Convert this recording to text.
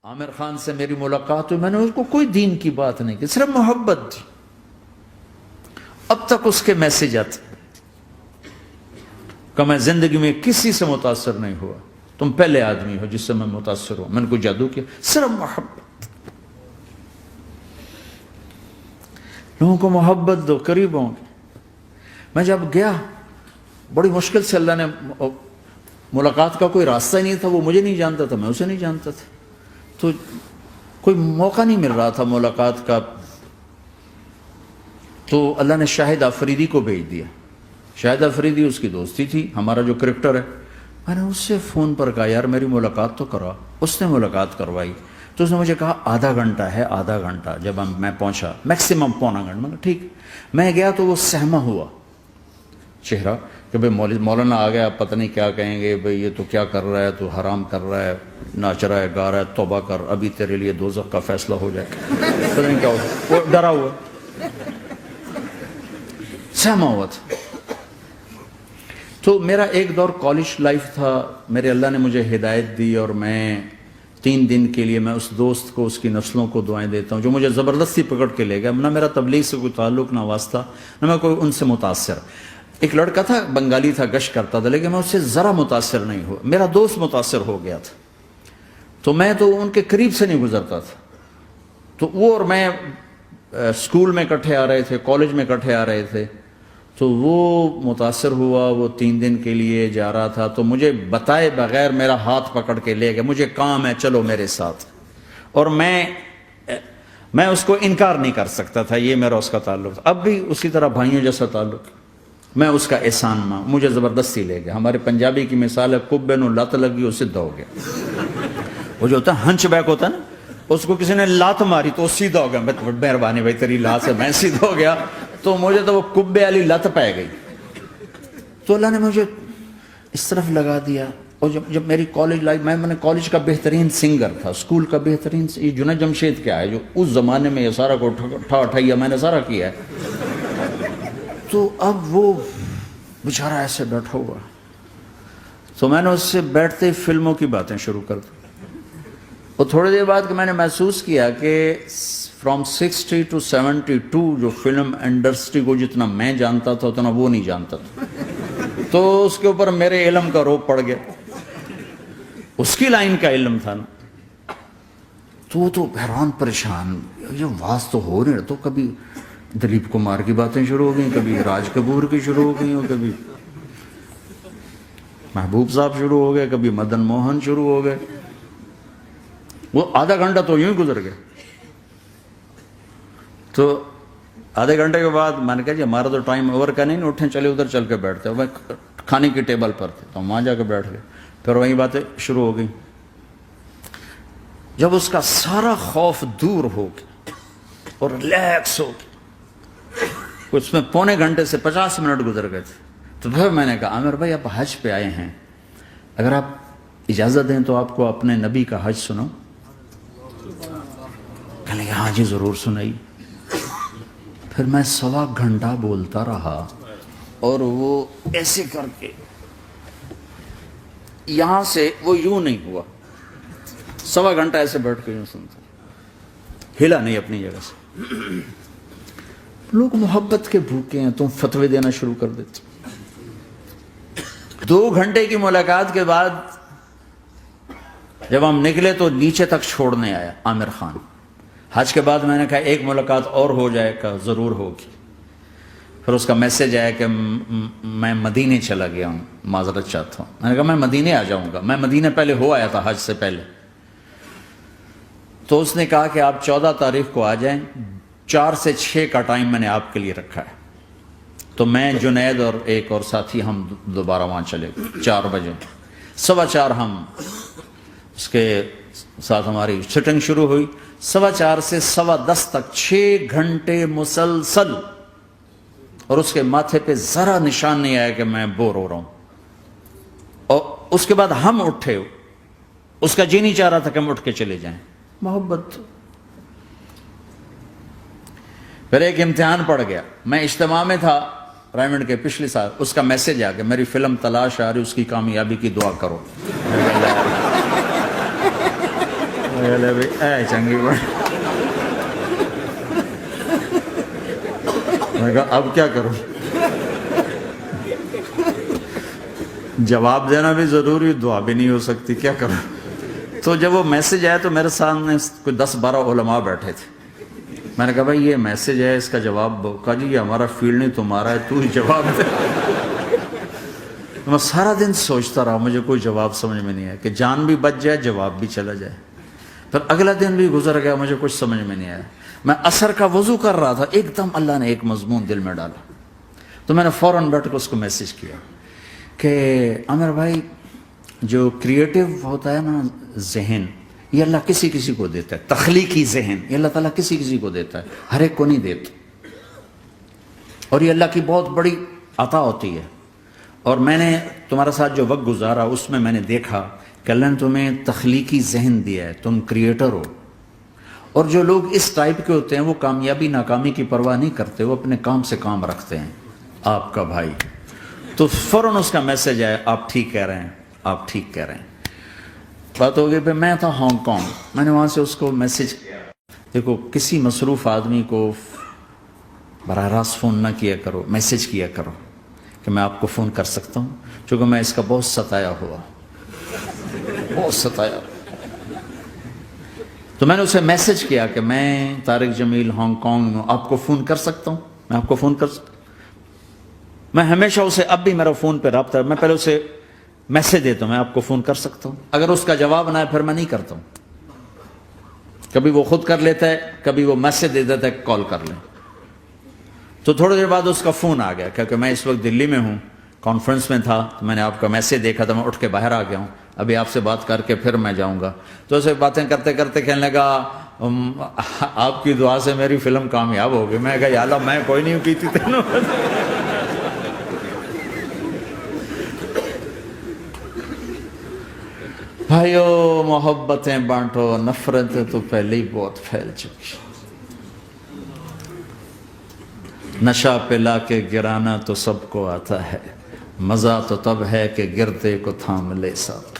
عامر خان سے میری ملاقات ہوئی، میں نے اس کو کوئی دین کی بات نہیں کی، صرف محبت تھی۔ اب تک اس کے میسج آتے کہ میں زندگی میں کسی سے متاثر نہیں ہوا، تم پہلے آدمی ہو جس سے میں متاثر ہوں، میں نے کوئی جادو کیا، صرف محبت۔ لوگوں کو محبت دو، قریب ہوں گے۔ میں جب گیا بڑی مشکل سے اللہ نے، ملاقات کا کوئی راستہ ہی نہیں تھا، وہ مجھے نہیں جانتا تھا، میں اسے نہیں جانتا تھا، تو کوئی موقع نہیں مل رہا تھا ملاقات کا، تو اللہ نے شاہد آفریدی کو بھیج دیا۔ شاہد آفریدی اس کی دوستی تھی، ہمارا جو کرکٹر ہے، میں نے اس سے فون پر کہا یار میری ملاقات تو کرا، اس نے ملاقات کروائی، تو اس نے مجھے کہا آدھا گھنٹہ ہے، آدھا گھنٹہ۔ جب میں پہنچا میکسیمم پونا گھنٹہ، میں نے کہا ٹھیک۔ میں گیا تو وہ سہما ہوا چہرہ کہ بھئی مولانا آ گیا، پتہ نہیں کیا کہیں گے، بھئی یہ تو کیا کر رہا ہے، تو حرام کر رہا ہے، ناچ رہا ہے، گا رہا ہے، توبہ کر، ابھی تیرے لیے دوزخ کا فیصلہ ہو جائے، پتہ نہیں کیا ہو، وہ ڈرا ہوا سہما ہوا تھا۔ تو میرا ایک دور کالج لائف تھا، میرے اللہ نے مجھے ہدایت دی، اور میں 3 دن کے لیے میں اس دوست کو، اس کی نسلوں کو دعائیں دیتا ہوں جو مجھے زبردستی پکڑ کے لے گیا، نہ میرا تبلیغ سے کوئی تعلق، نہ واسطہ، نہ میں کوئی ان سے متاثر۔ ایک لڑکا تھا، بنگالی تھا، گشت کرتا تھا، لیکن میں اس سے ذرا متاثر نہیں ہوا، میرا دوست متاثر ہو گیا تھا، تو میں تو ان کے قریب سے نہیں گزرتا تھا۔ تو وہ اور میں اسکول میں اکٹھے آ رہے تھے، کالج میں اکٹھے آ رہے تھے، تو وہ متاثر ہوا، وہ 3 دن کے لیے جا رہا تھا، تو مجھے بتائے بغیر میرا ہاتھ پکڑ کے لے گیا، مجھے کام ہے چلو میرے ساتھ، اور میں اس کو انکار نہیں کر سکتا تھا، یہ میرا اس کا تعلق تھا، اب بھی اسی طرح بھائیوں جیسا تعلق، میں اس کا احسان ماں، مجھے زبردستی لے گیا۔ ہمارے پنجابی کی مثال ہے، کبے نو لت لگی وہ سیدھا ہو گیا، وہ جو ہوتا ہے ہنچ بیک ہوتا ہے نا، اس کو کسی نے لات ماری تو وہ سیدھا ہو گیا، مہربانی بھائی تیری لات سے میں سیدھا ہو گیا، تو مجھے تو وہ کبے والی لت پہ گئی، تو اللہ نے مجھے اس طرف لگا دیا۔ اور جب میری کالج لائف، میں نے کالج کا بہترین سنگر تھا، اسکول کا بہترین، یہ جنید جمشید کیا ہے جو اس زمانے میں یہ سارا کو اٹھایا میں نے سارا کیا ہے، تو اب وہ بیچارہ ایسے بیٹھا ہوا، تو میں نے اس سے بیٹھتے ہی فلموں کی باتیں شروع کر دی، اور تھوڑی دیر بعد کہ میں نے محسوس کیا کہ فرام 60 to 72 جو فلم انڈسٹری کو جتنا میں جانتا تھا اتنا وہ نہیں جانتا تھا، تو اس کے اوپر میرے علم کا روب پڑ گیا، اس کی لائن کا علم تھا نا، تو حیران پریشان، یہ واز تو ہو رہے، تو کبھی دلیپ کمار کی باتیں شروع ہو گئیں، کبھی راج کپور کی شروع ہو گئیں، اور کبھی محبوب صاحب شروع ہو گئے، کبھی مدن موہن شروع ہو گئے، وہ آدھا گھنٹہ تو یوں ہی گزر گیا۔ تو آدھے گھنٹے کے بعد میں نے کہا جی ہمارا تو ٹائم اوور کا نہیں، اٹھیں چلے ادھر چل کے بیٹھتے، میں کھانے کی ٹیبل پر تھے تو وہاں جا کے بیٹھ گئے، پھر وہیں باتیں شروع ہو گئیں۔ جب اس کا سارا خوف دور ہو گیا اور ریلیکس ہو گیا، اس میں پونے گھنٹے سے 50 منٹ گزر گئے تھے، تو پھر میں نے کہا عامر بھائی آپ حج پہ آئے ہیں، اگر آپ اجازت دیں تو آپ کو اپنے نبی کا حج سنو۔ کہنے لگے ہاں جی ضرور سنائی۔ پھر میں 1.25 گھنٹہ بولتا رہا، اور وہ ایسے کر کے یہاں سے وہ یوں نہیں ہوا، 1.25 گھنٹہ ایسے بیٹھ کے یوں سنتا، ہلا نہیں اپنی جگہ سے۔ لوگ محبت کے بھوکے ہیں، تم فتوے دینا شروع کر دیتے۔ 2 گھنٹے کی ملاقات کے بعد جب ہم نکلے تو نیچے تک چھوڑنے آیا عامر خان۔ حج کے بعد میں نے کہا ایک ملاقات اور ہو جائے گا، ضرور ہوگی۔ پھر اس کا میسج آیا کہ میں مدینے چلا گیا ہوں، معذرت چاہتا ہوں۔ میں نے کہا میں مدینے آ جاؤں گا، میں مدینے پہلے ہو آیا تھا حج سے پہلے۔ تو اس نے کہا کہ آپ 14 تاریخ کو آ جائیں، 4 سے 6 کا ٹائم میں نے آپ کے لیے رکھا ہے۔ تو میں جنید اور ایک اور ساتھی ہم دوبارہ وہاں چلے گئے 4 بجے، 4:15 ہم اس کے ساتھ ہماری سٹنگ شروع ہوئی، 4:15 سے 10:15 تک 6 گھنٹے مسلسل، اور اس کے ماتھے پہ ذرا نشان نہیں آیا کہ میں بور ہو رہا ہوں۔ اور اس کے بعد ہم اٹھے، اس کا جی نہیں چاہ رہا تھا کہ ہم اٹھ کے چلے جائیں، محبت۔ پھر ایک امتحان پڑ گیا، میں اجتماع میں تھا رائمنڈ کے پچھلے سال، اس کا میسج آ گیا میری فلم تلاش آ رہی، اس کی کامیابی کی دعا کرو۔ لے بھی اے چنگی بڑی. میں کہا اب کیا کروں؟ جواب دینا بھی ضروری، دعا بھی نہیں ہو سکتی، کیا کروں؟ تو جب وہ میسج آیا تو میرے سامنے کوئی 10-12 علماء بیٹھے تھے. میں نے کہا بھائی یہ میسج ہے، اس کا جواب دو. کہا جی یہ ہمارا فیلڈ نہیں تمہارا ہے، تو ہی جواب دے. میں سارا دن سوچتا رہا، مجھے کوئی جواب سمجھ میں نہیں آیا کہ جان بھی بچ جائے، جواب بھی چلا جائے. پھر اگلا دن بھی گزر گیا، مجھے کچھ سمجھ میں نہیں آیا. میں عصر کا وضو کر رہا تھا، ایک دم اللہ نے ایک مضمون دل میں ڈالا. تو میں نے فوراً بیٹھ کے اس کو میسج کیا کہ عامر بھائی جو کریٹو ہوتا ہے نا ذہن، یہ اللہ کسی کسی کو دیتا ہے. تخلیقی ذہن یہ اللہ تعالیٰ کسی کسی کو دیتا ہے، ہر ایک کو نہیں دیتا. اور یہ اللہ کی بہت بڑی عطا ہوتی ہے. اور میں نے تمہارے ساتھ جو وقت گزارا اس میں نے دیکھا کہ اللہ نے تمہیں تخلیقی ذہن دیا ہے، تم کریٹر ہو. اور جو لوگ اس ٹائپ کے ہوتے ہیں وہ کامیابی ناکامی کی پرواہ نہیں کرتے، وہ اپنے کام سے کام رکھتے ہیں. آپ کا بھائی تو فوراً اس کا میسج آیا، آپ ٹھیک کہہ رہے ہیں، آپ ٹھیک کہہ رہے ہیں. بات ہو گئی. پھر میں تھا ہانگ کانگ، میں نے وہاں سے اس کو میسج کیا. دیکھو کسی مصروف آدمی کو براہ راست فون نہ کیا کرو، میسج کیا کرو کہ میں آپ کو فون کر سکتا ہوں، چونکہ میں اس کا بہت ستایا ہوا، بہت ستایا. تو میں نے اسے میسج کیا کہ میں طارق جمیل ہانگ کانگ میں آپ کو فون کر سکتا ہوں، میں آپ کو فون کر سکتا ہوں. میں ہمیشہ اسے، اب بھی میرا فون پہ رابطہ ہے، میں پہلے اسے میسج دیتا ہوں میں آپ کو فون کر سکتا ہوں. اگر اس کا جواب نہ ہے پھر میں نہیں کرتا ہوں. کبھی وہ خود کر لیتا ہے، کبھی وہ میسج دے دیتا ہے کال کر لیں. تو تھوڑی دیر بعد اس کا فون آ گیا کیونکہ میں اس وقت دلی میں ہوں، کانفرنس میں تھا. تو میں نے آپ کا میسج دیکھا تھا، میں اٹھ کے باہر آ گیا ہوں، ابھی آپ سے بات کر کے پھر میں جاؤں گا. تو اسے باتیں کرتے کرتے کہنے لگا آپ کی دعا سے میری فلم کامیاب ہو گئی. میں کہا یا اللہ میں کوئی نہیں کی تھی تینوں. بھائیو محبتیں بانٹو، نفرتیں تو پہلے ہی بہت پھیل چکی. نشہ پلا کے گرانا تو سب کو آتا ہے، مزہ تو تب ہے کہ گرتے کو تھام لے ساتھ.